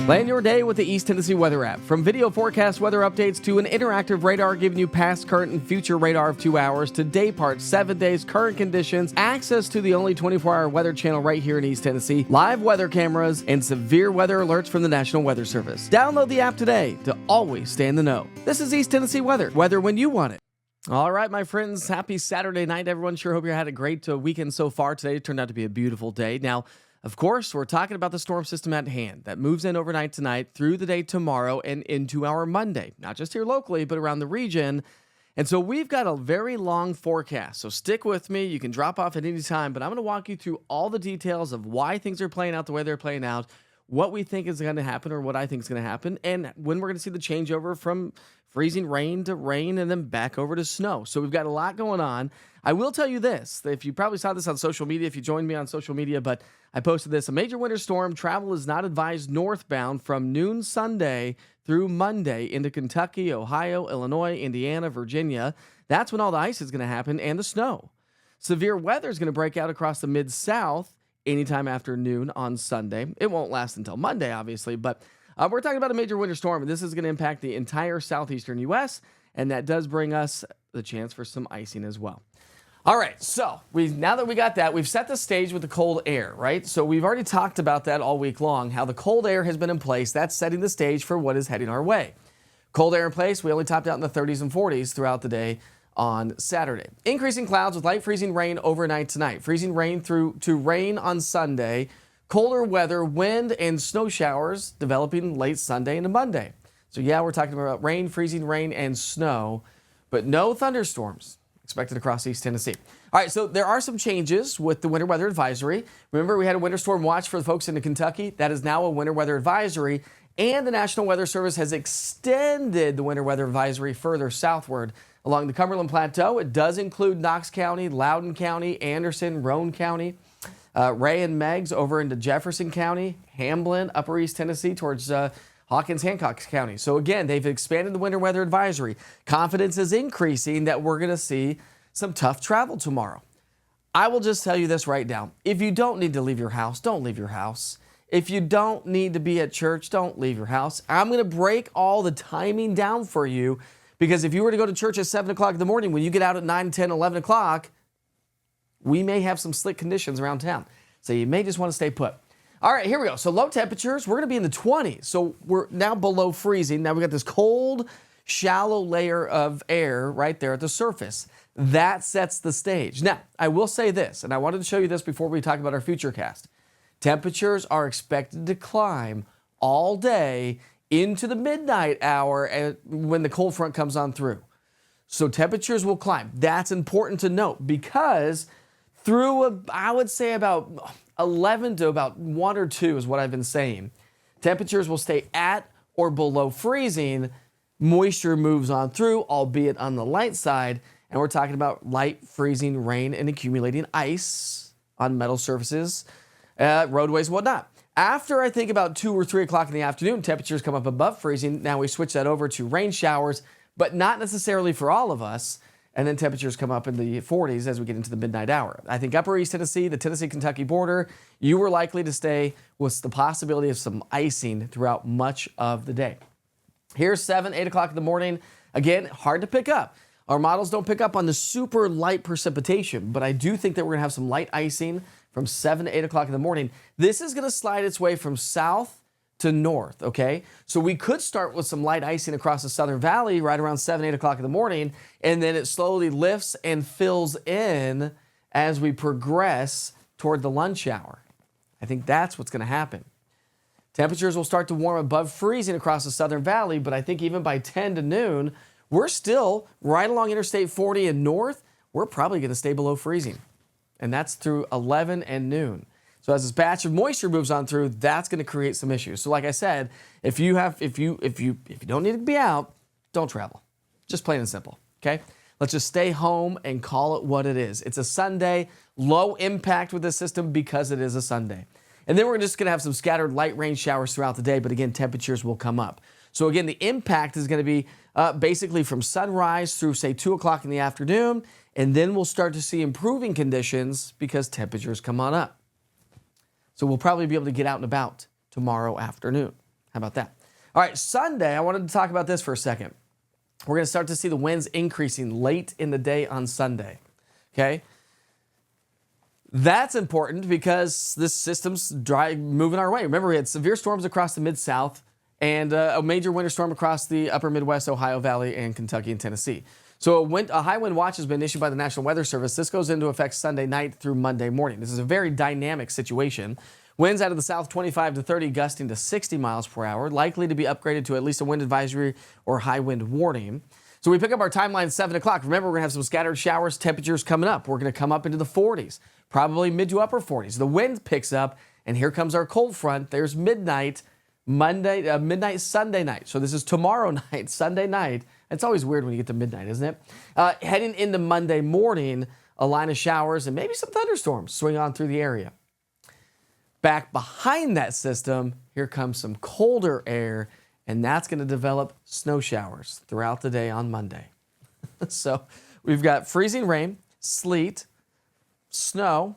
Plan your day with the East Tennessee Weather app. From video forecast weather updates to an interactive radar giving you past, current, and future radar of 2 hours to day parts, 7 days, current conditions, access to the only 24-hour weather channel right here in East Tennessee, live weather cameras, and severe weather alerts from the National Weather Service. Download the app today to always stay in the know. This is East Tennessee Weather. Weather when you want it. All right, my friends, happy Saturday night, everyone. Sure hope you had a great weekend so far. Today turned out to be a beautiful day. Now, of course, we're talking about the storm system at hand that moves in overnight tonight, through the day tomorrow, and into our Monday. Not just here locally, but around the region. And so we've got a very long forecast. So stick with me. You can drop off at any time, but I'm going to walk you through all the details of why things are playing out the way they're playing out, what we think is going to happen or what I think is going to happen, and when we're going to see the changeover from freezing rain to rain and then back over to snow. So we've got a lot going on. I will tell you this, if you probably saw this on social media, if you joined me on social media, but I posted this, a major winter storm travel is not advised northbound from noon Sunday through Monday into Kentucky, Ohio, Illinois, Indiana, Virginia. That's when all the ice is going to happen and the snow. Severe weather is going to break out across the Mid-South anytime after noon on Sunday. It won't last until Monday, obviously, but we're talking about a major winter storm, and this is going to impact the entire southeastern U.S., and that does bring us the chance for some icing as well. All right, so now that we got that, we've set the stage with the cold air, right? So we've already talked about that all week long, how the cold air has been in place. That's setting the stage for what is heading our way. Cold air in place, we only topped out in the 30s and 40s throughout the day on Saturday. Increasing clouds with light freezing rain overnight tonight. Freezing rain through to rain on Sunday. Colder weather, wind, and snow showers developing late Sunday into Monday. So yeah, we're talking about rain, freezing rain, and snow, but no thunderstorms expected across East Tennessee. All right, so there are some changes with the winter weather advisory. Remember, we had a winter storm watch for the folks into Kentucky. That is now a winter weather advisory, and the National Weather Service has extended the winter weather advisory further southward along the Cumberland Plateau. It does include Knox County, Loudoun County, Anderson, Roane County, Ray and Meigs over into Jefferson County, Hamblin, Upper East Tennessee towards Hawkins, Hancock County. So again, they've expanded the winter weather advisory. Confidence is increasing that we're going to see some tough travel tomorrow. I will just tell you this right now. If you don't need to leave your house, don't leave your house. If you don't need to be at church, don't leave your house. I'm going to break all the timing down for you, because if you were to go to church at 7 o'clock in the morning, when you get out at 9, 10, 11 o'clock, we may have some slick conditions around town. So you may just want to stay put. All right, here we go. So low temperatures, we're going to be in the 20s. So we're now below freezing. Now we got this cold, shallow layer of air right there at the surface. That sets the stage. Now, I will say this, and I wanted to show you this before we talk about our Futurecast. Temperatures are expected to climb all day into the midnight hour when the cold front comes on through. So temperatures will climb. That's important to note, because through, I would say about 11 to about 1 or 2 is what I've been saying. Temperatures will stay at or below freezing. Moisture moves on through, albeit on the light side. And we're talking about light freezing rain and accumulating ice on metal surfaces, roadways, whatnot. After I think about 2 or 3 o'clock in the afternoon, temperatures come up above freezing. Now we switch that over to rain showers, but not necessarily for all of us. And then temperatures come up in the 40s as we get into the midnight hour. I think Upper East Tennessee, the Tennessee-Kentucky border, you were likely to stay with the possibility of some icing throughout much of the day. Here's 7, 8 o'clock in the morning. Again, hard to pick up. Our models don't pick up on the super light precipitation, but I do think that we're going to have some light icing from 7 to 8 o'clock in the morning. This is going to slide its way from south to north, okay? So we could start with some light icing across the Southern Valley right around 7, 8 o'clock in the morning, and then it slowly lifts and fills in as we progress toward the lunch hour. I think that's what's going to happen. Temperatures will start to warm above freezing across the Southern Valley, but I think even by 10 to noon, we're still right along Interstate 40 and north. We're probably going to stay below freezing, and that's through 11 and noon. So as this batch of moisture moves on through, that's going to create some issues. So like I said, if you don't need to be out, don't travel. Just plain and simple, okay? Let's just stay home and call it what it is. It's a Sunday, low impact with the system because it is a Sunday. And then we're just going to have some scattered light rain showers throughout the day, but again, temperatures will come up. So again, the impact is going to be basically from sunrise through, say, 2 o'clock in the afternoon, and then we'll start to see improving conditions because temperatures come on up. So we'll probably be able to get out and about tomorrow afternoon. How about that? All right, Sunday, I wanted to talk about this for a second. We're going to start to see the winds increasing late in the day on Sunday, okay? That's important because this system's moving our way. Remember, we had severe storms across the Mid-South and a major winter storm across the upper Midwest, Ohio Valley, and Kentucky and Tennessee. So a high wind watch has been issued by the National Weather Service. This goes into effect Sunday night through Monday morning. This is a very dynamic situation. Winds out of the south 25 to 30, gusting to 60 miles per hour, likely to be upgraded to at least a wind advisory or high wind warning. So we pick up our timeline at 7 o'clock. Remember, we're going to have some scattered showers, temperatures coming up. We're going to come up into the 40s, probably mid to upper 40s. The wind picks up, and here comes our cold front. There's midnight Sunday night. So this is tomorrow night, Sunday night. It's always weird when you get to midnight, isn't it? Heading into Monday morning, a line of showers and maybe some thunderstorms swing on through the area. Back behind that system, here comes some colder air, and that's going to develop snow showers throughout the day on Monday. So we've got freezing rain, sleet, snow,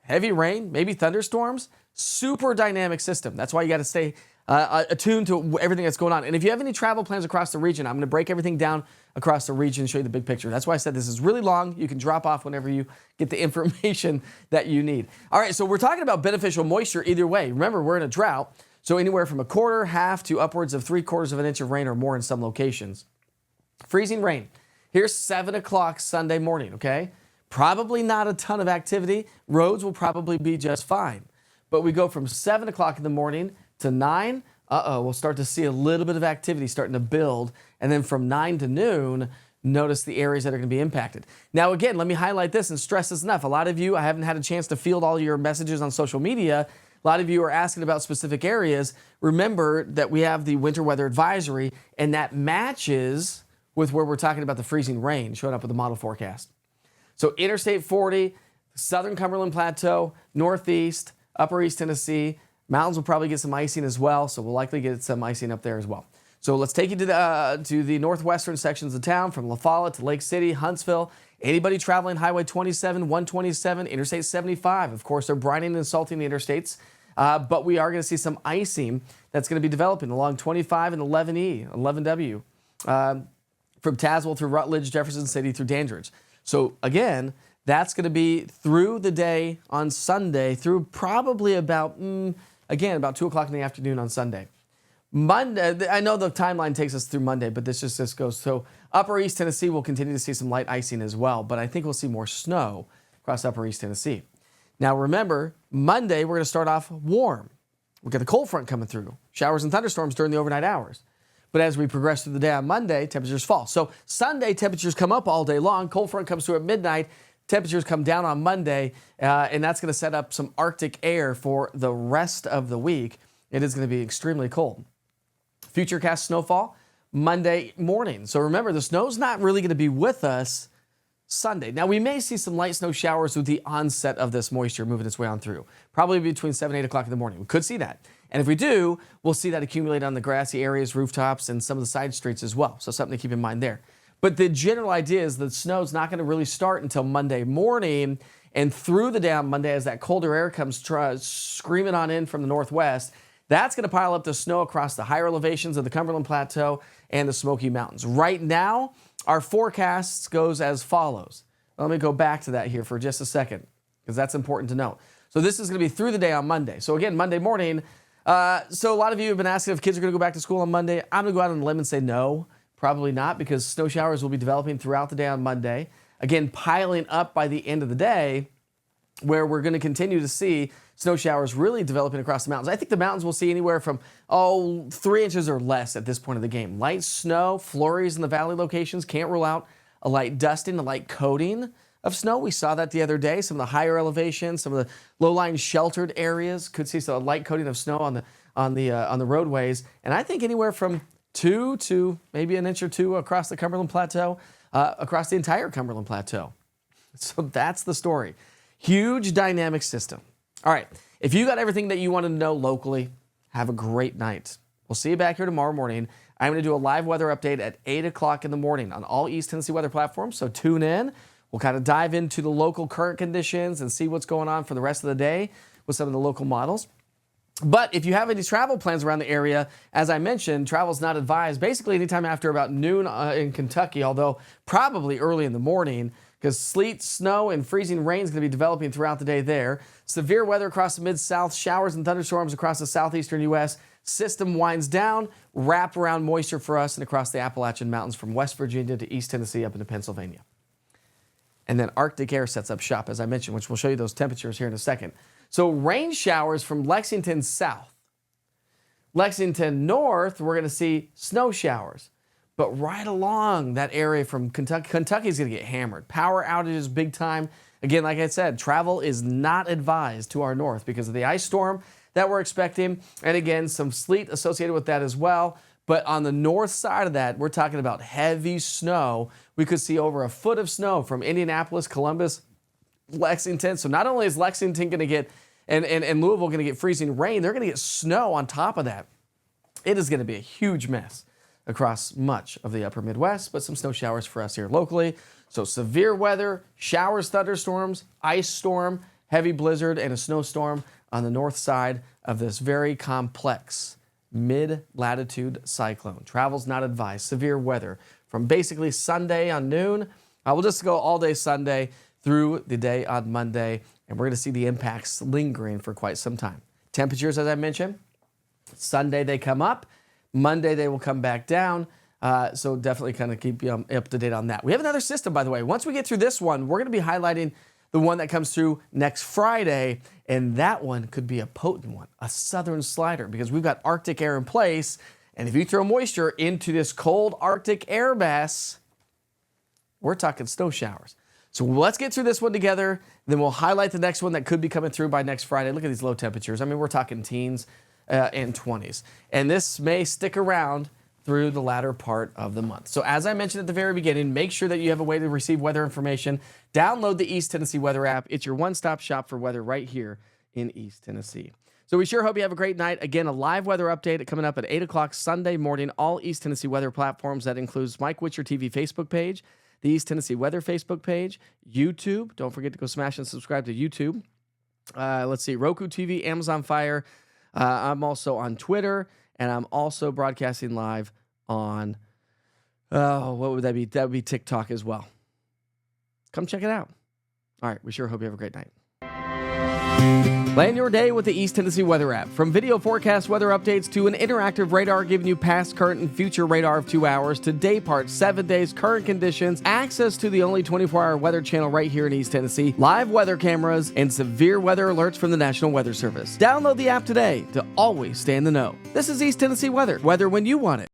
heavy rain, maybe thunderstorms, super dynamic system. That's why you got to stay attuned to everything that's going on. And if you have any travel plans across the region, I'm going to break everything down across the region and show you the big picture. That's why I said this is really long. You can drop off whenever you get the information that you need. All right, so we're talking about beneficial moisture either way. Remember, we're in a drought, so anywhere from a quarter, half, to upwards of 3/4 of an inch of rain or more in some locations. Freezing rain. Here's 7 o'clock Sunday morning, okay? Probably not a ton of activity. Roads will probably be just fine. But we go from 7 o'clock in the morning to 9, we'll start to see a little bit of activity starting to build. And then from 9 to noon, notice the areas that are going to be impacted. Now, again, let me highlight this and stress this enough. A lot of you, I haven't had a chance to field all your messages on social media. A lot of you are asking about specific areas. Remember that we have the winter weather advisory, and that matches with where we're talking about the freezing rain showing up with the model forecast. So Interstate 40, southern Cumberland Plateau, northeast, upper East Tennessee. Mountains will probably get some icing as well, so we'll likely get some icing up there as well. So let's take you to the northwestern sections of town, from La Folla to Lake City, Huntsville. Anybody traveling Highway 27, 127, Interstate 75. Of course, they're brining and salting the interstates, but we are going to see some icing that's going to be developing along 25 and 11E, 11W, from Tazewell through Rutledge, Jefferson City through Dandridge. So again, that's going to be through the day on Sunday, through probably about 2 o'clock in the afternoon on Sunday. Monday, I know the timeline takes us through Monday, but this goes. So upper East Tennessee will continue to see some light icing as well, but I think we'll see more snow across upper East Tennessee. Now remember, Monday we're going to start off warm. We've got the cold front coming through, showers and thunderstorms during the overnight hours. But as we progress through the day on Monday, temperatures fall. So Sunday, temperatures come up all day long. Cold front comes through at midnight. Temperatures come down on Monday, and that's going to set up some Arctic air for the rest of the week. It is going to be extremely cold. Futurecast snowfall Monday morning. So remember, the snow's not really going to be with us Sunday. Now, we may see some light snow showers with the onset of this moisture moving its way on through, probably between 7 and 8 o'clock in the morning. We could see that. And if we do, we'll see that accumulate on the grassy areas, rooftops, and some of the side streets as well. So something to keep in mind there. But the general idea is that snow's not going to really start until Monday morning and through the day on Monday as that colder air comes screaming on in from the northwest. That's going to pile up the snow across the higher elevations of the Cumberland Plateau and the Smoky Mountains. Right now, our forecast goes as follows. Let me go back to that here for just a second, because that's important to note. So this is going to be through the day on Monday. So again, Monday morning. So a lot of you have been asking if kids are going to go back to school on Monday. I'm going to go out on a limb and say no, probably not, because snow showers will be developing throughout the day on Monday. Again, piling up by the end of the day, where we're going to continue to see snow showers really developing across the mountains. I think the mountains will see anywhere from 3 inches or less at this point of the game. Light snow, flurries in the valley locations. Can't rule out a light dusting, a light coating of snow. We saw that the other day. Some of the higher elevations, some of the low-lying sheltered areas could see some light coating of snow on the roadways. And I think anywhere from 2 to maybe an inch or 2 across the Cumberland Plateau, across the entire Cumberland Plateau. So that's the story. Huge dynamic system. All right, if you got everything that you wanted to know locally, have a great night. We'll see you back here tomorrow morning. I'm going to do a live weather update at 8 o'clock in the morning on all East Tennessee weather platforms, so tune in. We'll kind of dive into the local current conditions and see what's going on for the rest of the day with some of the local models. But if you have any travel plans around the area, as I mentioned, travel's not advised basically anytime after about noon in Kentucky, although probably early in the morning, because sleet, snow, and freezing rain is going to be developing throughout the day there. Severe weather across the Mid-South, showers and thunderstorms across the southeastern U.S. System winds down, wrap around moisture for us and across the Appalachian Mountains from West Virginia to East Tennessee up into Pennsylvania. And then Arctic air sets up shop, as I mentioned, which we'll show you those temperatures here in a second. So rain showers from Lexington south. Lexington north, we're going to see snow showers. But right along that area from Kentucky's going to get hammered. Power outages big time. Again, like I said, travel is not advised to our north because of the ice storm that we're expecting. And again, some sleet associated with that as well. But on the north side of that, we're talking about heavy snow. We could see over a foot of snow from Indianapolis, Columbus, Lexington. So not only is Lexington going to get, and Louisville going to get freezing rain, they're going to get snow on top of that. It is going to be a huge mess across much of the upper Midwest, but some snow showers for us here locally. So severe weather, showers, thunderstorms, ice storm, heavy blizzard, and a snowstorm on the north side of this very complex mid-latitude cyclone. Travel's not advised. Severe weather from basically Sunday on noon. We'll just go all day Sunday through the day on Monday, and we're going to see the impacts lingering for quite some time. Temperatures, as I mentioned, Sunday they come up. Monday they will come back down. So definitely kind of keep you up to date on that. We have another system, by the way. Once we get through this one, we're going to be highlighting the one that comes through next Friday, and that one could be a potent one, a southern slider, because we've got Arctic air in place, and if you throw moisture into this cold Arctic air mass, we're talking snow showers. So let's get through this one together, then we'll highlight the next one that could be coming through by next Friday. Look at these low temperatures. I mean, we're talking teens and 20s, and this may stick around through the latter part of the month. So as I mentioned at the very beginning, make sure that you have a way to receive weather information. Download the East Tennessee Weather app. It's your one-stop shop for weather right here in East Tennessee. So we sure hope you have a great night. Again, a live weather update coming up at 8 o'clock Sunday morning, all East Tennessee weather platforms. That includes Mike Witcher TV Facebook page, the East Tennessee Weather Facebook page, YouTube. Don't forget to go smash and subscribe to YouTube. Let's see, Roku TV, Amazon Fire. I'm also on Twitter, and I'm also broadcasting live on, what would that be? That would be TikTok as well. Come check it out. All right, we sure hope you have a great night. Plan your day with the East Tennessee Weather app. From video forecast weather updates to an interactive radar giving you past, current, and future radar of 2 hours to day part, 7 days, current conditions, access to the only 24-hour weather channel right here in East Tennessee, live weather cameras, and severe weather alerts from the National Weather Service. Download the app today to always stay in the know. This is East Tennessee Weather. Weather when you want it.